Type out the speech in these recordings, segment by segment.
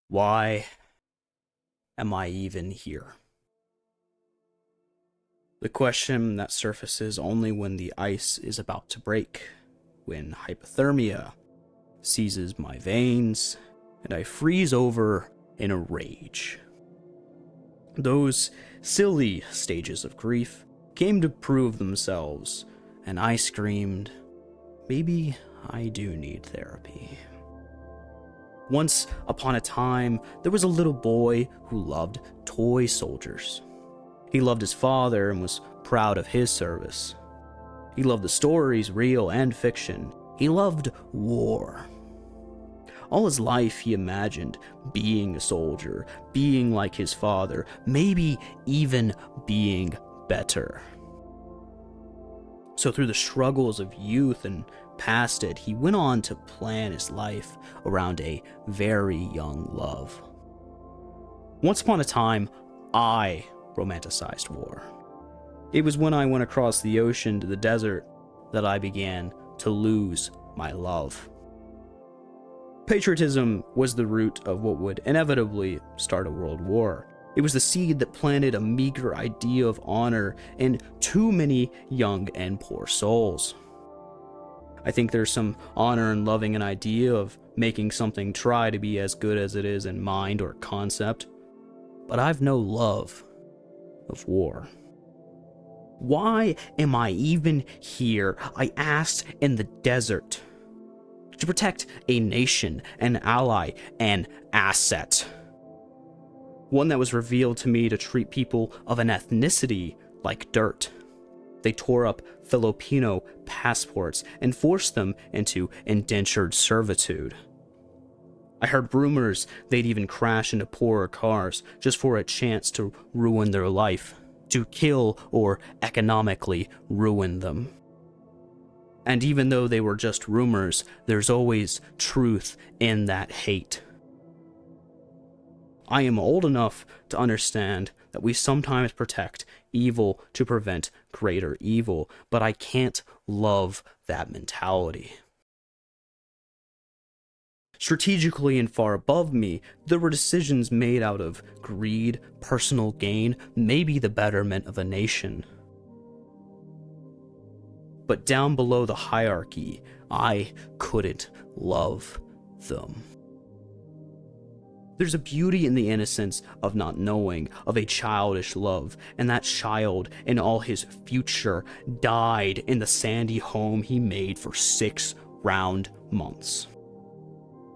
Why am I even here? The question that surfaces only when the ice is about to break, when hypothermia seizes my veins, and I freeze over in a rage. Those silly stages of grief came to prove themselves, and I screamed, maybe I do need therapy. Once upon a time, there was a little boy who loved toy soldiers. He loved his father and was proud of his service. He loved the stories, real and fiction. He loved war. All his life he imagined being a soldier, being like his father, maybe even being better. So through the struggles of youth and past it, he went on to plan his life around a very young love. Once upon a time, I romanticized war. It was when I went across the ocean to the desert that I began to lose my love. Patriotism was the root of what would inevitably start a world war. It was the seed that planted a meager idea of honor in too many young and poor souls. I think there's some honor in loving an idea of making something try to be as good as it is in mind or concept, but I've no love of war. Why am I even here? I asked in the desert. To protect a nation, an ally, an asset. One that was revealed to me to treat people of an ethnicity like dirt. They tore up Filipino passports and forced them into indentured servitude. I heard rumors they'd even crash into poorer cars just for a chance to ruin their life, to kill or economically ruin them. And even though they were just rumors, there's always truth in that hate. I am old enough to understand that we sometimes protect evil to prevent greater evil, but I can't love that mentality. Strategically and far above me, there were decisions made out of greed, personal gain, maybe the betterment of a nation. But down below the hierarchy, I couldn't love them. There's a beauty in the innocence of not knowing, of a childish love, and that child in all his future died in the sandy home he made for 6 round months.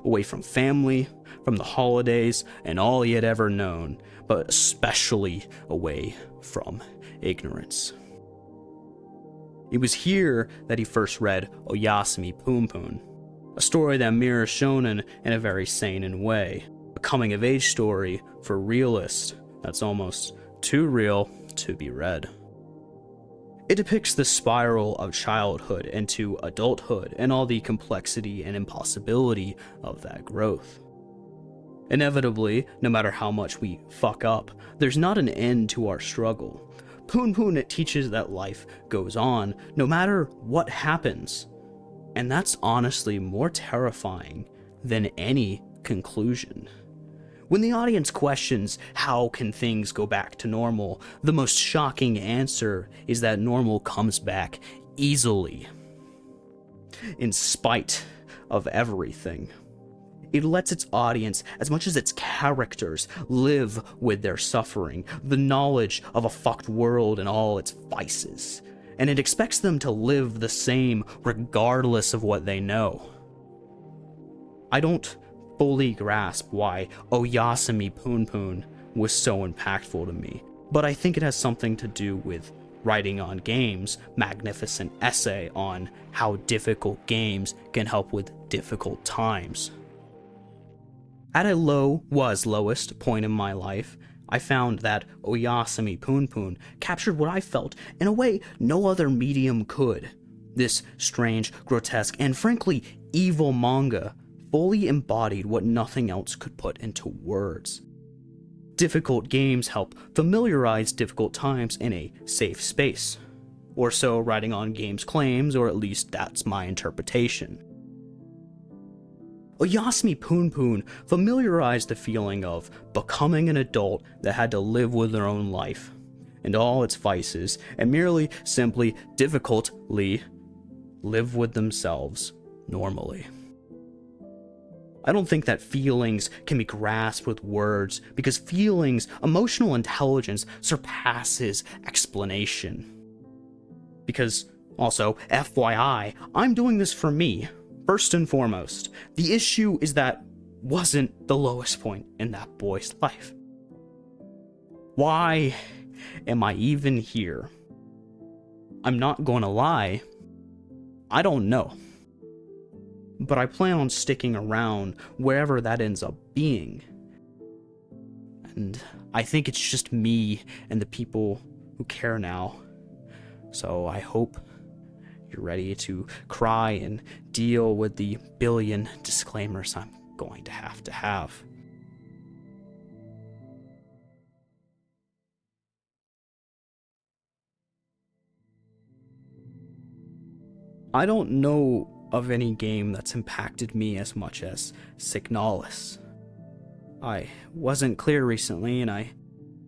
Away from family, from the holidays, and all he had ever known, but especially away from ignorance. It was here that he first read Oyasumi a story that mirrors shonen in a very seinen way, a coming-of-age story for realists that's almost too real to be read. It depicts the spiral of childhood into adulthood and all the complexity and impossibility of that growth. Inevitably, no matter how much we fuck up, there's not an end to our struggle. It teaches that life goes on, no matter what happens. And that's honestly more terrifying than any conclusion. When the audience questions how can things go back to normal, the most shocking answer is that normal comes back easily. In spite of everything. It lets its audience, as much as its characters, live with their suffering, the knowledge of a fucked world and all its vices, and it expects them to live the same regardless of what they know. I don't fully grasp why Oyasumi was so impactful to me, but I think it has something to do with Writing on Games' magnificent essay on how difficult games can help with difficult times. At a lowest point in my life, I found that Oyasumi captured what I felt in a way no other medium could. This strange, grotesque, and frankly evil manga fully embodied what nothing else could put into words. Difficult games help familiarize difficult times in a safe space. Or so Writing on Games claims, or at least that's my interpretation. Oyasumi Poon Poon familiarized the feeling of becoming an adult that had to live with their own life, and all its vices, and merely, simply, difficultly live with themselves normally. I don't think that feelings can be grasped with words, because feelings, emotional intelligence, surpasses explanation. Because, also, FYI, I'm doing this for me, first and foremost. The issue is that wasn't the lowest point in that boy's life. Why am I even here? I'm not going to lie, I don't know. But I plan on sticking around wherever that ends up being. And I think it's just me and the people who care now. So I hope you're ready to cry and deal with the billion disclaimers I'm going to have. I don't know of any game that's impacted me as much as Signalis. I wasn't clear recently, and I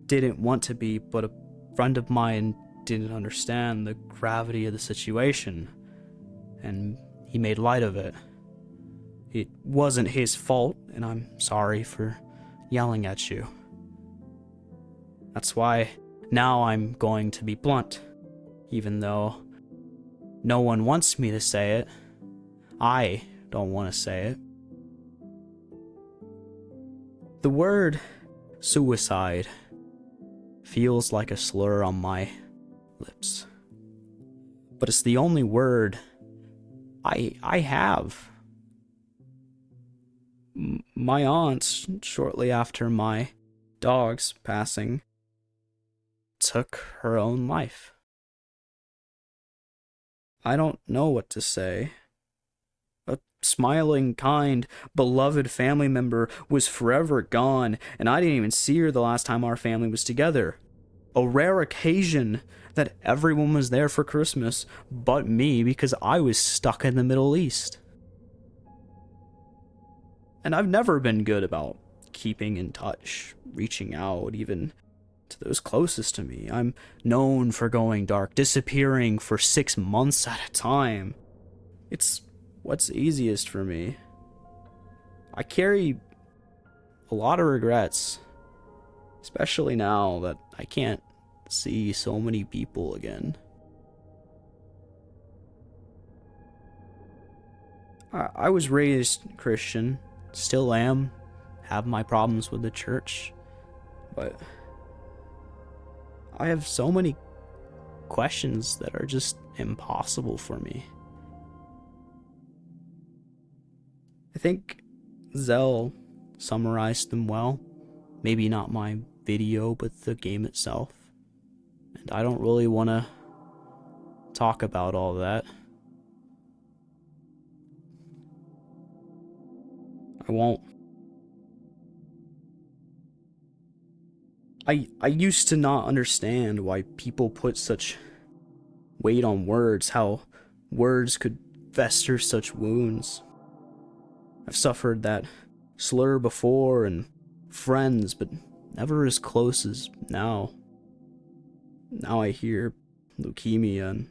didn't want to be, but a friend of mine didn't understand the gravity of the situation, and he made light of it. It wasn't his fault, and I'm sorry for yelling at you. That's why now I'm going to be blunt, even though no one wants me to say it. I don't want to say it. The word suicide feels like a slur on my lips. But it's the only word I have. My aunt, shortly after my dog's passing, took her own life. I don't know what to say. A smiling, kind, beloved family member was forever gone, and I didn't even see her the last time our family was together. A rare occasion that everyone was there for Christmas but me, because I was stuck in the Middle East. And I've never been good about keeping in touch, reaching out, even to those closest to me. I'm known for going dark, disappearing for 6 months at a time. It's what's easiest for me. I carry a lot of regrets, especially now that I can't see so many people again. I was raised Christian, still am, have my problems with the church, but I have so many questions that are just impossible for me. I think Zell summarized them well. Maybe not my video, but the game itself. And I don't really want to talk about all that. I won't. I used to not understand why people put such weight on words, how words could fester such wounds. I've suffered that slur before and friends, but never as close as now. Now I hear leukemia and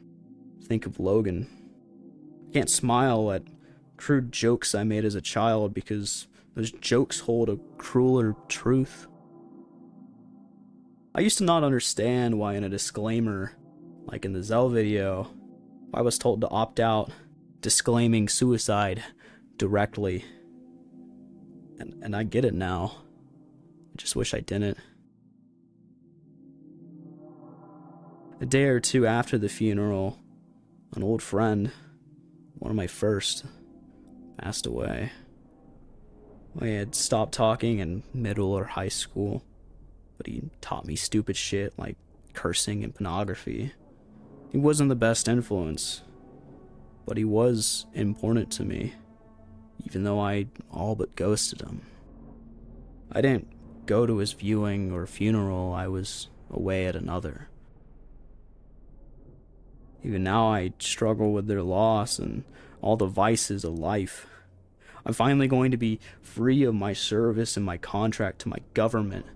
think of Logan. I can't smile at crude jokes I made as a child because those jokes hold a crueler truth. I used to not understand why in a disclaimer, like in the Zell video, I was told to opt out, disclaiming suicide directly. And I get it now. I just wish I didn't. A day or two after the funeral, an old friend, one of my first, passed away. We had stopped talking in middle or high school, but he taught me stupid shit like cursing and pornography. He wasn't the best influence, but he was important to me, even though I all but ghosted him. I didn't go to his viewing or funeral, I was away at another. Even now I struggle with their loss and all the vices of life. I'm finally going to be free of my service and my contract to my government.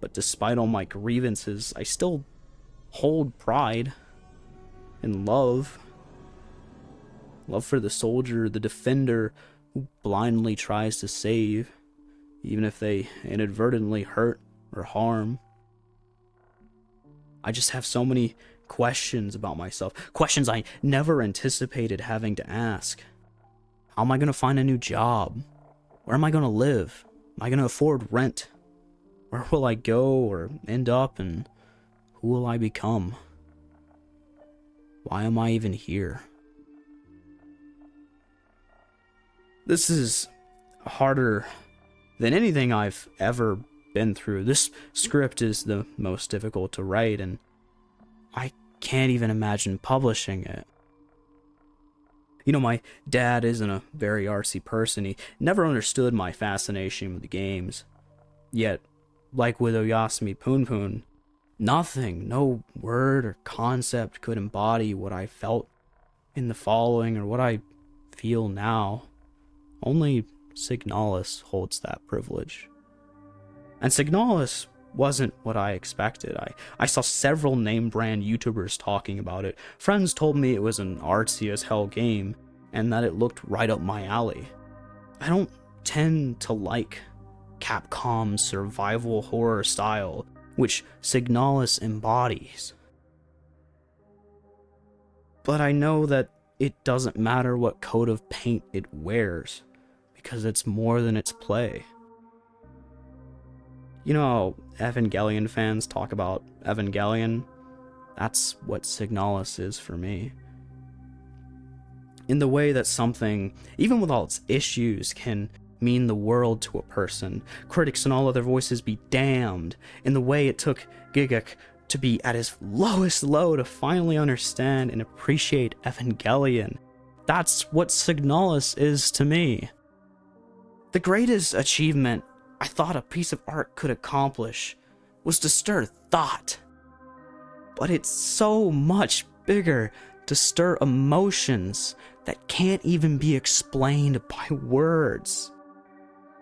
But despite all my grievances, I still hold pride and love. Love for the soldier, the defender who blindly tries to save, even if they inadvertently hurt or harm. I just have so many questions about myself, questions I never anticipated having to ask. How am I going to find a new job? Where am I going to live? Am I going to afford rent? Where will I go or end up, and who will I become? Why am I even here? This is harder than anything I've ever been through. This script is the most difficult to write, and I can't even imagine publishing it. You know, my dad isn't a very artsy person. He never understood my fascination with the games. Yet, like with Oyasumi Poon Poon, nothing, no word or concept could embody what I felt in the following or what I feel now. Only Signalis holds that privilege. And Signalis wasn't what I expected. I saw several name-brand YouTubers talking about it. Friends told me it was an artsy-as-hell game, and that it looked right up my alley. I don't tend to like Capcom's survival horror style, which Signalis embodies. But I know that it doesn't matter what coat of paint it wears, because it's more than its play. You know how Evangelion fans talk about Evangelion? That's what Signalis is for me. In the way that something, even with all its issues, can mean the world to a person, critics and all other voices be damned, in the way it took Gigak to be at his lowest low to finally understand and appreciate Evangelion. That's what Signalis is to me. The greatest achievement I thought a piece of art could accomplish was to stir thought. But it's so much bigger to stir emotions that can't even be explained by words.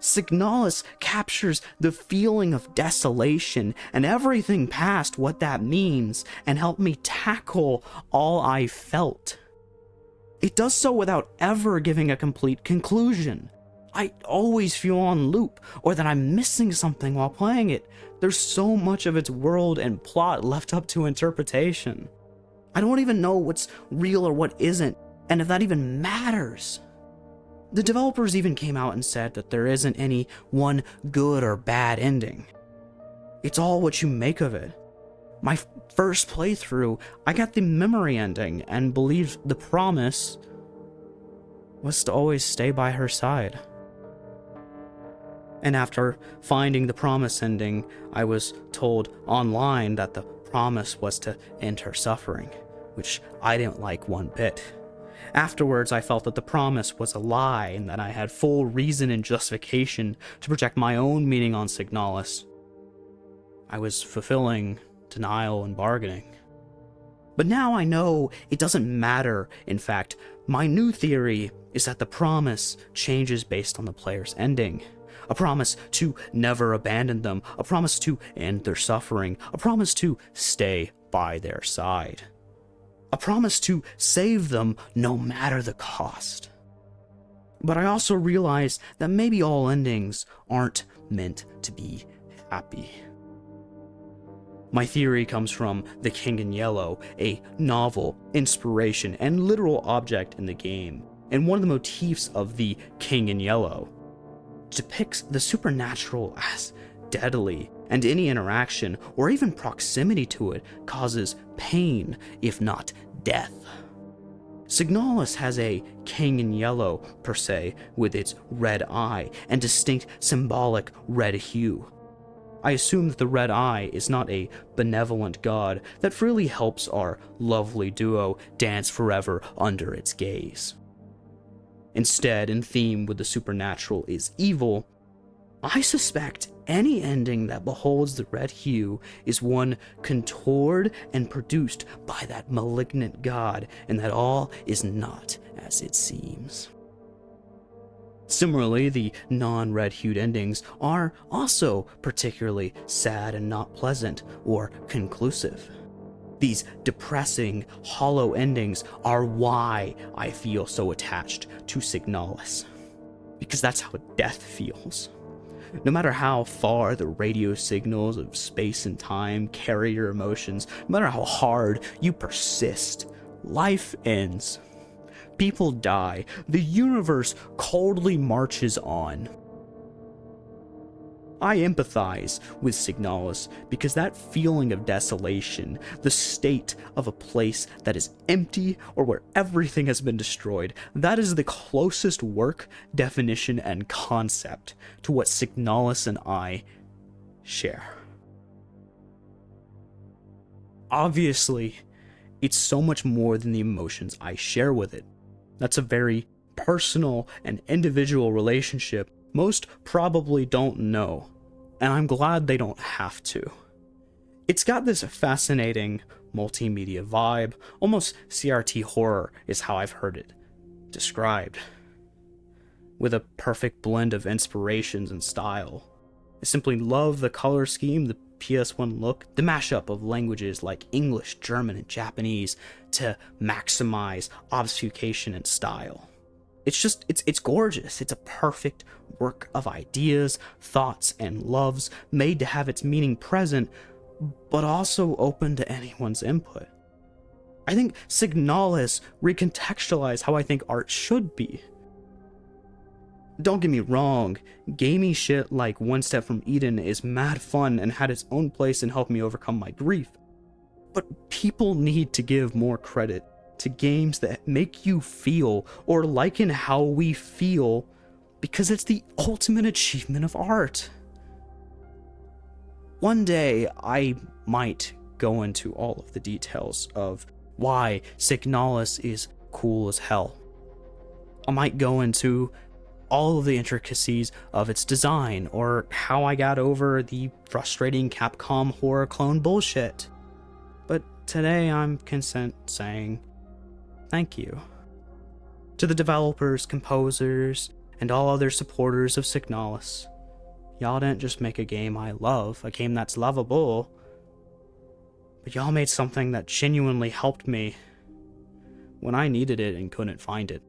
Signalis captures the feeling of desolation and everything past what that means and helped me tackle all I felt. It does so without ever giving a complete conclusion. I always feel on loop, or that I'm missing something while playing it. There's so much of its world and plot left up to interpretation. I don't even know what's real or what isn't, and if that even matters. The developers even came out and said that there isn't any one good or bad ending. It's all what you make of it. My first playthrough, I got the memory ending and believed the promise was to always stay by her side. And after finding the promise ending, I was told online that the promise was to end her suffering, which I didn't like one bit. Afterwards, I felt that the promise was a lie and that I had full reason and justification to project my own meaning on Signalis. I was fulfilling denial and bargaining. But now I know it doesn't matter. In fact, my new theory is that the promise changes based on the player's ending. A promise to never abandon them, a promise to end their suffering, a promise to stay by their side. A promise to save them no matter the cost. But I also realize that maybe all endings aren't meant to be happy. My theory comes from The King in Yellow, a novel, inspiration, and literal object in the game, and one of the motifs of The King in Yellow depicts the supernatural as deadly, and any interaction or even proximity to it causes pain, if not death. Signalis has a king in yellow, per se, with its red eye and distinct symbolic red hue. I assume that the red eye is not a benevolent god that freely helps our lovely duo dance forever under its gaze. Instead, in theme with the supernatural is evil, I suspect any ending that beholds the red hue is one contoured and produced by that malignant god, and that all is not as it seems. Similarly, the non-red hued endings are also particularly sad and not pleasant or conclusive. These depressing, hollow endings are why I feel so attached to Signalis. Because that's how death feels. No matter how far the radio signals of space and time carry your emotions, no matter how hard you persist, life ends. People die. The universe coldly marches on. I empathize with Signalis because that feeling of desolation, the state of a place that is empty or where everything has been destroyed, that is the closest work, definition, and concept to what Signalis and I share. Obviously, it's so much more than the emotions I share with it. That's a very personal and individual relationship most probably don't know, and I'm glad they don't have to. It's got this fascinating multimedia vibe, almost CRT horror is how I've heard it described, with a perfect blend of inspirations and style. I simply love the color scheme, the PS1 look, the mashup of languages like English, German, and Japanese to maximize obfuscation and style. It's gorgeous. It's a perfect work of ideas, thoughts, and loves made to have its meaning present, but also open to anyone's input. I think Signalis recontextualized how I think art should be. Don't get me wrong, gamey shit like One Step from Eden is mad fun and had its own place in helping me overcome my grief. But people need to give more credit to games that make you feel or liken how we feel, because it's the ultimate achievement of art. One day, I might go into all of the details of why Signalis is cool as hell. I might go into all of the intricacies of its design, or how I got over the frustrating Capcom horror clone bullshit. But today I'm content saying thank you to the developers, composers, and all other supporters of Signalis. Y'all didn't just make a game I love, a game that's lovable, but y'all made something that genuinely helped me when I needed it and couldn't find it.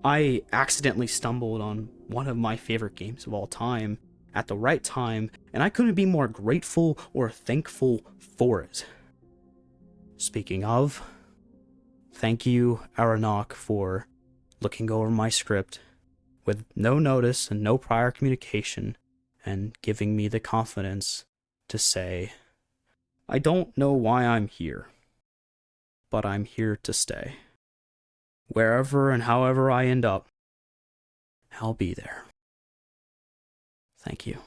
I accidentally stumbled on one of my favorite games of all time at the right time, and I couldn't be more grateful or thankful for it. Speaking of, thank you, Aranok, for looking over my script with no notice and no prior communication, and giving me the confidence to say, I don't know why I'm here, but I'm here to stay. Wherever and however I end up, I'll be there. Thank you.